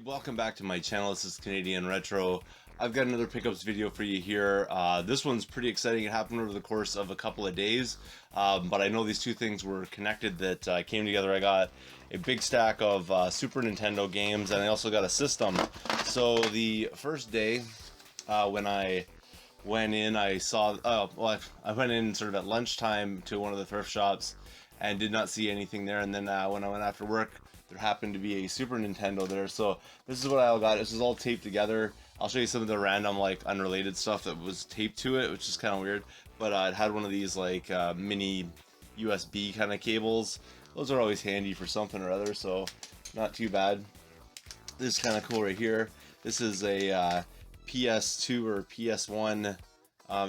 welcome back to my channel. This is Canadian Retro. I've got another pickups video for you here. This one's pretty exciting. It happened over the course of a couple of days, but I know these two things were connected that came together. I got a big stack of Super Nintendo games, and I also got a system. So the first day when I went in, I saw, I went in sort of at lunchtime to one of the thrift shops and did not see anything there, and then when I went after work, there happened to be a Super Nintendo there. So this is what I all got. This is all taped together. I'll show you some of the random, like, unrelated stuff that was taped to it, which is kind of weird. But it had one of these, like, mini USB kind of cables. Those are always handy for something or other, so not too bad. This is kind of cool right here. This is a PS2 or PS1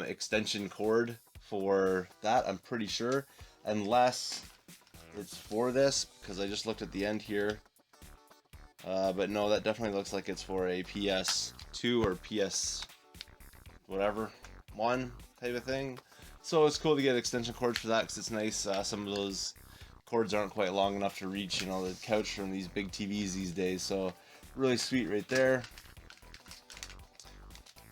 extension cord for that, I'm pretty sure. Unless it's for this, because I just looked at the end here. But no, that definitely looks like it's for a PS2 or PS whatever, 1 type of thing. So it's cool to get extension cords for that, because it's nice. Some of those cords aren't quite long enough to reach, you know, the couch from these big TVs these days. So really sweet right there.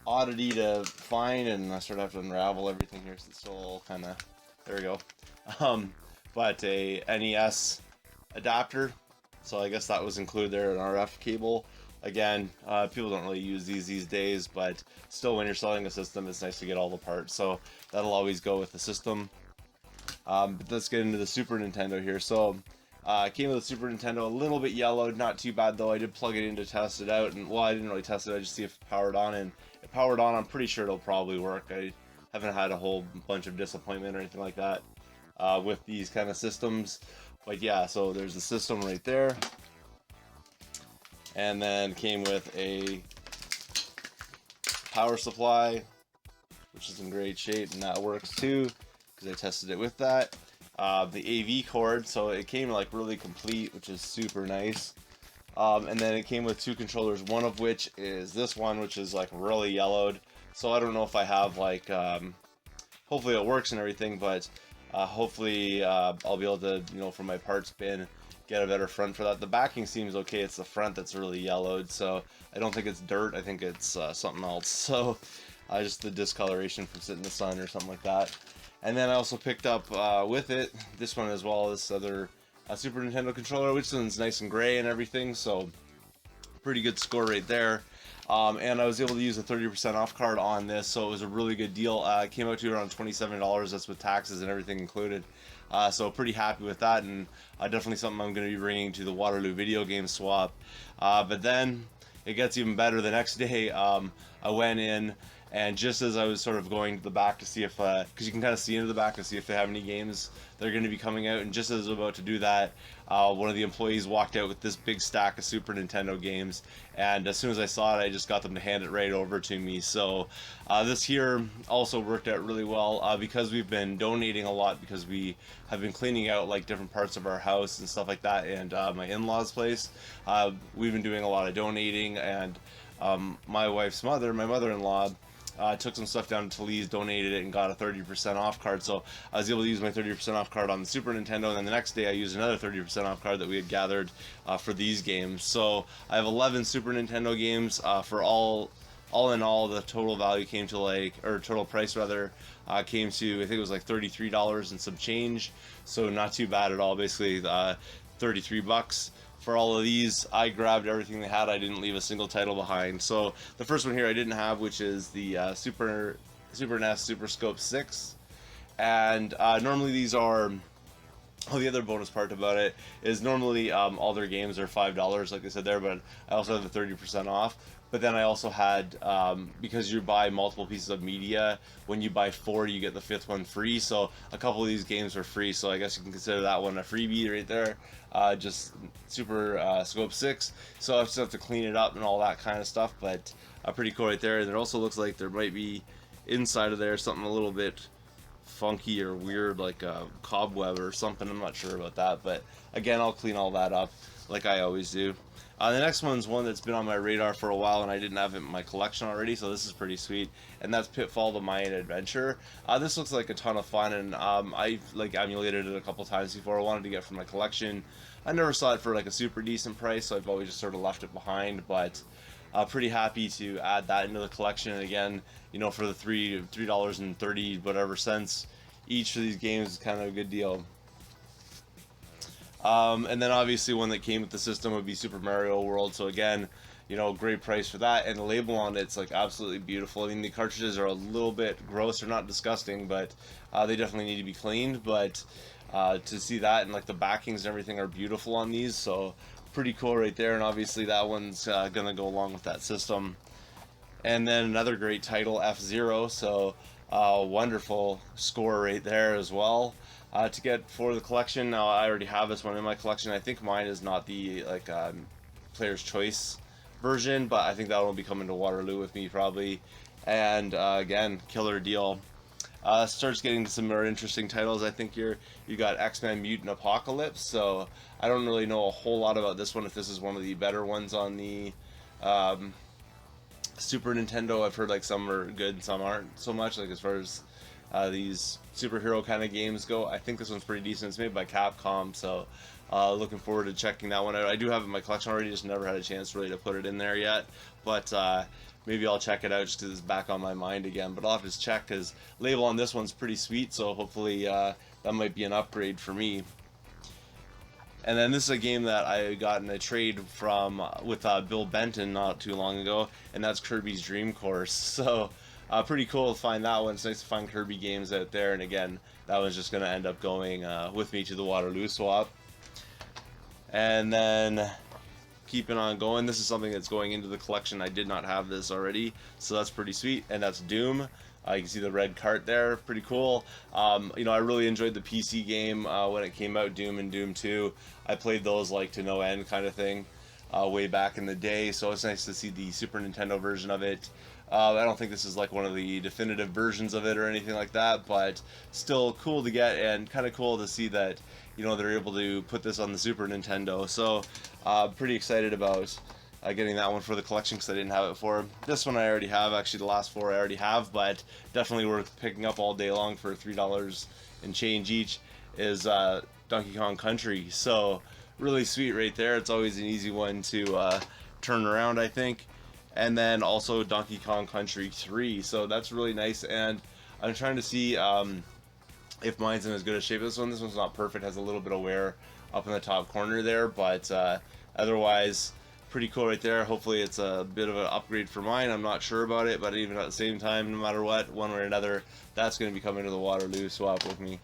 Oddity to find, and I sort of have to unravel everything here, so it's still all kind of, there we go. But a NES adapter, so I guess that was included there, an RF cable. Again, people don't really use these days, but still, when you're selling a system, it's nice to get all the parts, so that'll always go with the system. But let's get into the Super Nintendo here. So it came with the Super Nintendo, a little bit yellowed, not too bad though. I did plug it in to test it out, and well, I didn't really test it, I just see if it powered on, and it powered on. I'm pretty sure it'll probably work. I haven't had a whole bunch of disappointment or anything like that with these kind of systems. But yeah, so there's the system right there, and then came with a power supply, which is in great shape, and that works too because I tested it with that. The AV cord, so it came like really complete, which is super nice. And then it came with two controllers, one of which is this one, which is like really yellowed. So I don't know if I have like, hopefully it works and everything, but hopefully I'll be able to, you know, from my parts bin, get a better front for that. The backing seems okay, it's the front that's really yellowed, so I don't think it's dirt, I think it's something else. So just the discoloration from sitting in the sun or something like that. And then I also picked up with it this one as well, this other Super Nintendo controller, which one's nice and gray and everything, so pretty good score right there. And I was able to use a 30% off card on this, so it was a really good deal. It came out to around $27, that's with taxes and everything included. So pretty happy with that, and definitely something I'm going to be bringing to the Waterloo video game swap. But then it gets even better. The next day, I went in, and just as I was sort of going to the back to see if, because you can kind of see into the back to see if they have any games that are going to be coming out, and just as I was about to do that, one of the employees walked out with this big stack of Super Nintendo games, and as soon as I saw it, I just got them to hand it right over to me. So this here also worked out really well, because we've been donating a lot, because we have been cleaning out like different parts of our house and stuff like that, and my in-laws' place. We've been doing a lot of donating, and my wife's mother, my mother-in-law, took some stuff down to Lee's, donated it, and got a 30% off card. So I was able to use my 30% off card on the Super Nintendo, and then the next day I used another 30% off card that we had gathered for these games. So I have 11 Super Nintendo games for all in all. The total value came to like, or total price rather, came to, I think it was like $33 and some change. So not too bad at all. Basically, 33 bucks. For all of these, I grabbed everything they had. I didn't leave a single title behind. So the first one here I didn't have, which is the Super NES Super Scope 6. And normally these are, oh, the other bonus part about it is normally all their games are $5, like I said there, but I also have the 30% off. But then I also had, because you buy multiple pieces of media, when you buy 4, you get the 5th one free. So a couple of these games were free, so I guess you can consider that one a freebie right there. Just Super Scope 6. So I just have to clean it up and all that kind of stuff, but pretty cool right there. And it also looks like there might be inside of there something a little bit funky or weird, like a cobweb or something. I'm not sure about that, but again, I'll clean all that up like I always do. The next one's one that's been on my radar for a while, and I didn't have it in my collection already, so this is pretty sweet, and that's Pitfall: The Mayan Adventure. This looks like a ton of fun, and I've like emulated it a couple times before. I wanted to get from my collection I never saw it for like a super decent price, so I've always just sort of left it behind. But pretty happy to add that into the collection. And again, you know, for the $3 and 30 whatever cents each of these games is kind of a good deal. And then obviously one that came with the system would be Super Mario World. So again, you know, great price for that, and the label on it's like absolutely beautiful. I mean, the cartridges are a little bit gross. They're not disgusting, but they definitely need to be cleaned. But to see that, and like the backings and everything are beautiful on these, so pretty cool right there. And obviously that one's gonna go along with that system. And then another great title, F-Zero. So wonderful score right there as well. To get for the collection. Now I already have this one in my collection. I think mine is not the like player's choice version, but I think that will be coming to Waterloo with me probably. And again, killer deal. Starts getting to some more interesting titles. I think you got X-Men Mutant Apocalypse. So I don't really know a whole lot about this one, if this is one of the better ones on the Super Nintendo. I've heard like some are good and some aren't so much, like as far as these superhero kind of games go. I think this one's pretty decent. It's made by Capcom, so looking forward to checking that one out. I do have it in my collection already, just never had a chance really to put it in there yet, but maybe I'll check it out just because it's back on my mind again. But I'll have to check, because label on this one's pretty sweet, so hopefully that might be an upgrade for me. And then this is a game that I got in a trade from with Bill Benton not too long ago, and that's Kirby's Dream Course. So pretty cool to find that one. It's nice to find Kirby games out there, and again, that one's just going to end up going with me to the Waterloo swap. And then keeping on going, this is something that's going into the collection. I did not have this already, so that's pretty sweet, and that's Doom. You can see the red cart there, pretty cool. You know, I really enjoyed the PC game when it came out, Doom and Doom 2. I played those like to no end kind of thing way back in the day, so it's nice to see the Super Nintendo version of it. I don't think this is like one of the definitive versions of it or anything like that, but still cool to get, and kind of cool to see that, you know, they're able to put this on the Super Nintendo. So pretty excited about getting that one for the collection, because I didn't have it before. This one I already have. Actually, the last four I already have, but definitely worth picking up all day long for $3 and change each is Donkey Kong Country. So really sweet right there. It's always an easy one to turn around, I think. And then also Donkey Kong Country 3. So that's really nice. And I'm trying to see if mine's in as good a shape as this one. This one's not perfect. Has a little bit of wear up in the top corner there, but otherwise pretty cool right there. Hopefully it's a bit of an upgrade for mine. I'm not sure about it, but even at the same time, no matter what, one way or another, that's going to be coming to the Waterloo swap with me.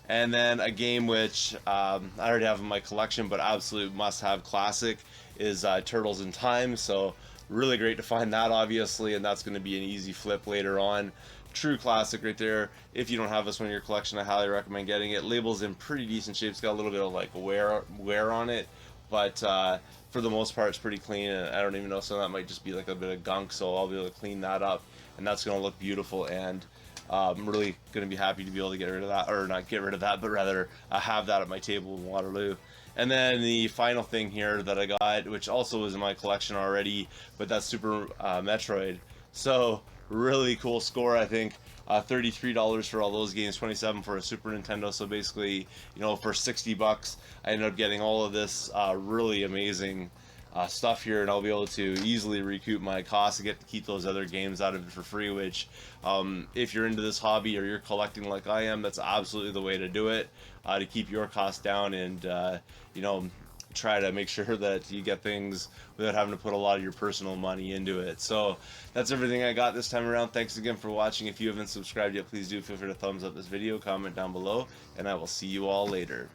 And then a game which I already have in my collection, but absolute must-have classic is Turtles in Time. So really great to find that, obviously, and that's going to be an easy flip later on. True classic right there. If you don't have this one in your collection, I highly recommend getting it. Label's in pretty decent shape. It's got a little bit of like wear on it, but for the most part it's pretty clean, and I don't even know, some of that might just be like a bit of gunk, so I'll be able to clean that up, and that's going to look beautiful. And I'm really going to be happy to be able to get rid of that, or not get rid of that, but rather have that at my table in Waterloo. And then the final thing here that I got, which also was in my collection already, but that's Super Metroid. So really cool score, I think. $33 for all those games, $27 for a Super Nintendo. So basically, you know, for $60, I ended up getting all of this really amazing stuff here, and I'll be able to easily recoup my costs and get to keep those other games out of it for free, which if you're into this hobby or you're collecting like I am, that's absolutely the way to do it, to keep your costs down and you know, try to make sure that you get things without having to put a lot of your personal money into it. So that's everything I got this time around. Thanks again for watching. If you haven't subscribed yet, please do feel free to thumbs up this video, comment down below, and I will see you all later.